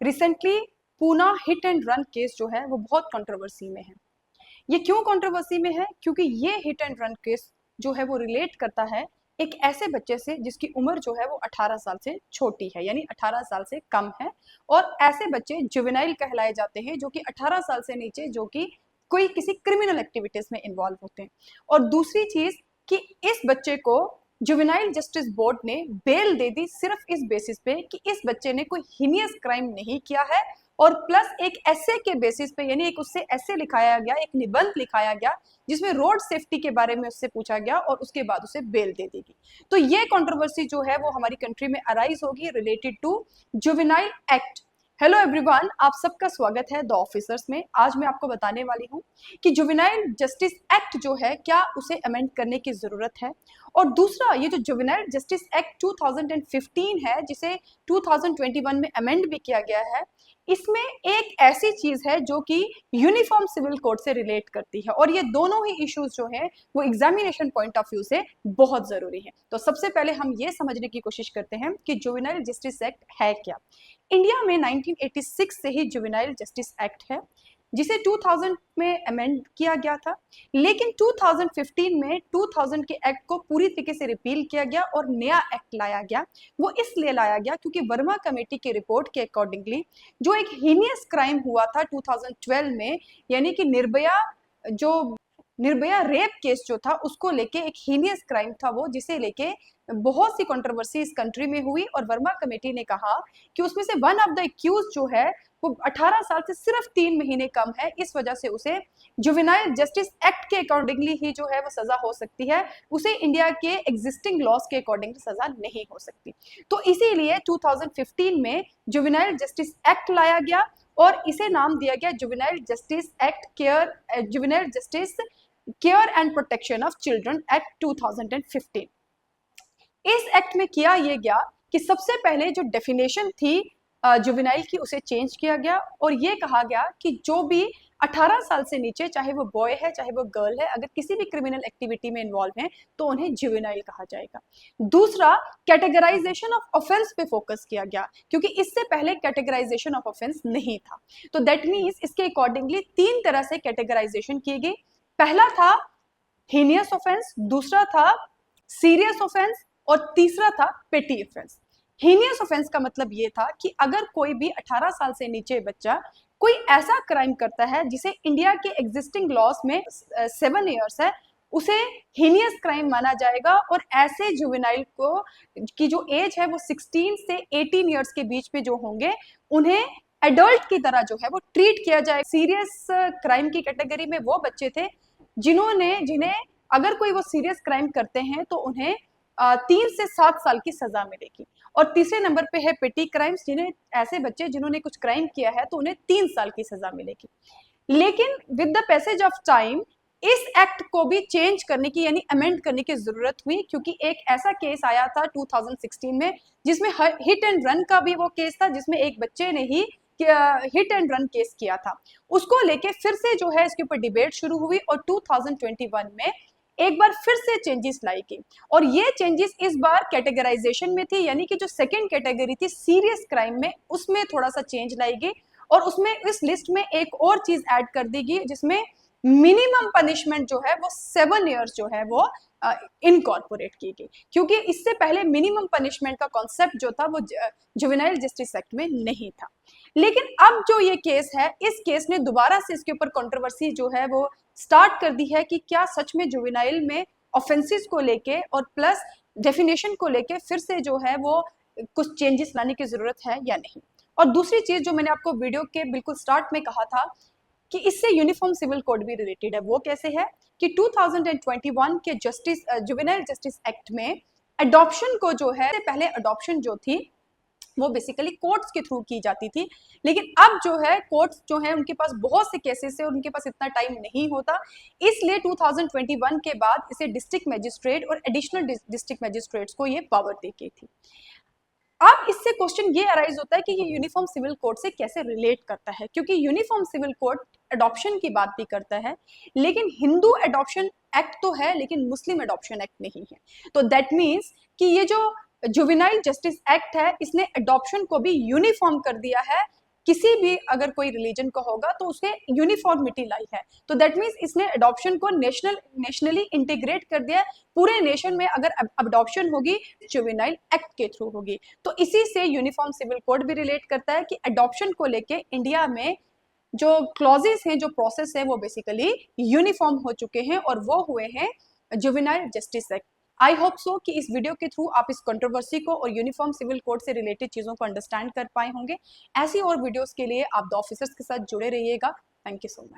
Recently Poona hit and run case जो है वो बहुत कंट्रोवर्सी में है। ये क्यों कंट्रोवर्सी में है? क्योंकि ये हिट एंड रन केस जो है वो रिलेट करता है एक ऐसे बच्चे से जिसकी उम्र जो है वो 18 साल से छोटी है, यानी 18 साल से कम है। और ऐसे बच्चे जुवेनाइल कहलाए जाते हैं जो कि 18 साल से नीचे, जो कि कोई किसी क्रिमिनल एक्टिविटीज में इन्वॉल्व होते हैं। और दूसरी चीज कि इस बच्चे को जुवेनाइल जस्टिस बोर्ड ने बेल दे दी सिर्फ इस बेसिस पे कि इस बच्चे ने कोई हीनियस क्राइम नहीं किया है, और प्लस एक ऐसे के बेसिस पे, यानी एक उससे ऐसे लिखाया गया, एक निबंध लिखाया गया जिसमें रोड सेफ्टी के बारे में उससे पूछा गया और उसके बाद उसे बेल दे देगी। तो ये कंट्रोवर्सी जो है वो हमारी कंट्री में अराइज होगी related to juvenile act. Hello everyone, आप सबका स्वागत है द ऑफिसर्स में। आज मैं आपको बताने वाली हूँ कि जुवेनाइल जस्टिस एक्ट जो है क्या उसे अमेंड करने की जरूरत है। और दूसरा, ये जो जुवेनाइल जस्टिस एक्ट 2015 है जिसे 2021 में अमेंड भी किया गया है, इसमें एक ऐसी चीज है जो कि यूनिफॉर्म सिविल कोड से रिलेट करती है। और ये दोनों ही इश्यूज जो हैं वो एग्जामिनेशन पॉइंट ऑफ व्यू से बहुत जरूरी है। तो सबसे पहले हम ये समझने की कोशिश करते हैं कि जुवेनाइल जस्टिस एक्ट है क्या। इंडिया में 1986 से ही जुवेनाइल जस्टिस एक्ट है जिसे 2000 में अमेंड किया गया था, लेकिन 2015 में 2000 के एक्ट को पूरी तरीके से रिपील किया गया और नया एक्ट लाया गया। वो इसलिए लाया गया क्योंकि वर्मा कमेटी की रिपोर्ट के अकॉर्डिंगली जो एक हीनियस क्राइम हुआ था 2012 में, यानी कि निर्भया रेप केस जो था उसको लेके एक हीनियस क्राइम था वो, जिसे लेके बहुत सी कंट्रोवर्सी इस कंट्री में हुई। और वर्मा कमेटी ने कहा कि उसमें से वन ऑफ द एक्यूज जो है वो 18 साल से सिर्फ 3 महीने कम है, इस वजह से उसे जुवेनाइल जस्टिस एक्ट के अकॉर्डिंगली ही जो है वो सजा हो सकती है, उसे इंडिया के एग्जिस्टिंग लॉज के अकॉर्डिंग सजा नहीं हो सकती। तो इसीलिए 2015 में जुवेनाइल जस्टिस एक्ट लाया गया और इसे नाम दिया गया juvenile justice act juvenile justice care and protection of children act 2015। इस एक्ट में किया यह गया कि सबसे पहले जो डेफिनेशन थी जुवेनाइल की उसे चेंज किया गया और ये कहा गया कि जो भी 18 साल से नीचे, चाहे वो बॉय है चाहे वो गर्ल है, अगर किसी भी क्रिमिनल एक्टिविटी में इन्वॉल्व है तो उन्हें जुवेनाइल कहा जाएगा। दूसरा, कैटेगराइजेशन ऑफ ऑफेंस पे फोकस किया गया क्योंकि इससे पहले कैटेगराइजेशन ऑफ ऑफेंस नहीं था। तो दैट मीन्स इसके अकॉर्डिंगली 3 तरह से कैटेगराइजेशन की गई। पहला था हीनियस ऑफेंस, दूसरा था सीरियस ऑफेंस और तीसरा था पेटी ऑफेंस। हीनियस ऑफेंस का मतलब ये था कि अगर कोई भी 18 साल से नीचे बच्चा कोई ऐसा क्राइम करता है जिसे इंडिया के एग्जिस्टिंग लॉज में 7 इयर्स है, उसे हीनियस क्राइम माना जाएगा। और ऐसे जुवेनाइल को की जो एज है वो 16 से 18 इयर्स के बीच में जो होंगे, उन्हें एडल्ट की तरह जो है वो ट्रीट किया जाएगा। सीरियस क्राइम की कैटेगरी में वो बच्चे थे जिन्हें अगर कोई वो सीरियस क्राइम करते हैं तो उन्हें 3 से 7 साल की सजा मिलेगी। और तीसरे नंबर पे है पेटी क्राइम्स, जिन्हें ऐसे बच्चे जिन्होंने कुछ क्राइम किया है तो उन्हें 3 साल की सजा मिलेगी। लेकिन with the passage of time इस एक्ट को भी चेंज करने की, यानी अमेंड करने की जरूरत हुई क्योंकि एक ऐसा केस आया था 2016 में जिसमें हिट एंड रन का भी वो केस था, जिसमें एक बच्चे ने ही हिट एंड रन केस किया था। उसको लेके फिर से जो है इसके ऊपर डिबेट शुरू हुई और 2021 में एक बार फिर से चेंजेस लाई गई। और ये चेंजेस इस बार कैटेगराइजेशन में थी, यानी कि जो सेकंड कैटेगरी थी सीरियस क्राइम में, उसमें थोड़ा सा चेंज लाई गई और उसमें इस लिस्ट में एक और चीज ऐड कर दी गई जिसमें मिनिमम पनिशमेंट जो है वो 7 इयर्स जो है वो इनकॉर्पोरेट की गई, क्योंकि इससे पहले मिनिमम पनिशमेंट का कॉन्सेप्ट जो था वो जुवेनाइल जस्टिस एक्ट में नहीं था। लेकिन अब जो ये केस है, इस केस ने दोबारा से इसके ऊपर कंट्रोवर्सी जो है वो स्टार्ट कर दी है कि क्या सच में जुवेनाइल में ऑफेंसेस को लेके और प्लस डेफिनेशन को लेके फिर से जो है वो कुछ चेंजेस लाने की जरूरत है या नहीं। और दूसरी चीज जो मैंने आपको वीडियो के बिल्कुल स्टार्ट में कहा था कि इससे यूनिफॉर्म सिविल कोड भी रिलेटेड है, वो कैसे है कि 2021 के जुवेनाइल जस्टिस एक्ट में अडॉप्शन को जो है, पहले अडॉप्शन जो थी वो बेसिकली कोर्ट्स के थ्रू की जाती थी, लेकिन अब जो है कोर्ट्स जो है उनके पास बहुत से केसेस है और उनके पास इतना टाइम नहीं होता, इसलिए 2021 के बाद इसे डिस्ट्रिक्ट मजिस्ट्रेट और एडिशनल डिस्ट्रिक्ट मजिस्ट्रेट्स को ये पावर दी गई थी। अब इससे क्वेश्चन ये अराइज होता है कि ये यूनिफॉर्म सिविल कोड से कैसे रिलेट करता है, क्योंकि यूनिफॉर्म सिविल कोड अडॉप्शन की बात भी करता है, लेकिन हिंदू अडॉप्शन एक्ट तो है लेकिन मुस्लिम अडॉप्शन एक्ट नहीं है। तो दैट मीन्स कि ये जो जुवेनाइल जस्टिस एक्ट है इसने अडॉप्शन को भी यूनिफॉर्म कर दिया है किसी भी अगर कोई रिलीजन का होगा तो उसने यूनिफॉर्मिटी लाई है। तो दैट मीन्स इसने अडॉप्शन को नेशनली इंटीग्रेट कर दिया है। पूरे नेशन में अगर अडॉप्शन होगी जुवेनाइल एक्ट के थ्रू होगी। तो इसी से यूनिफॉर्म सिविल कोड भी रिलेट करता है कि अडॉप्शन को लेके इंडिया में जो क्लॉजेस हैं, जो प्रोसेस है, वो बेसिकली यूनिफॉर्म हो चुके हैं और वो हुए हैं juvenile justice act. I hope so कि इस वीडियो के थ्रू आप इस कंट्रोवर्सी को और यूनिफॉर्म सिविल कोड से रिलेटेड चीज़ों को अंडरस्टैंड कर पाए होंगे। ऐसी और वीडियोस के लिए आप द ऑफिसर्स के साथ जुड़े रहिएगा। Thank you so much.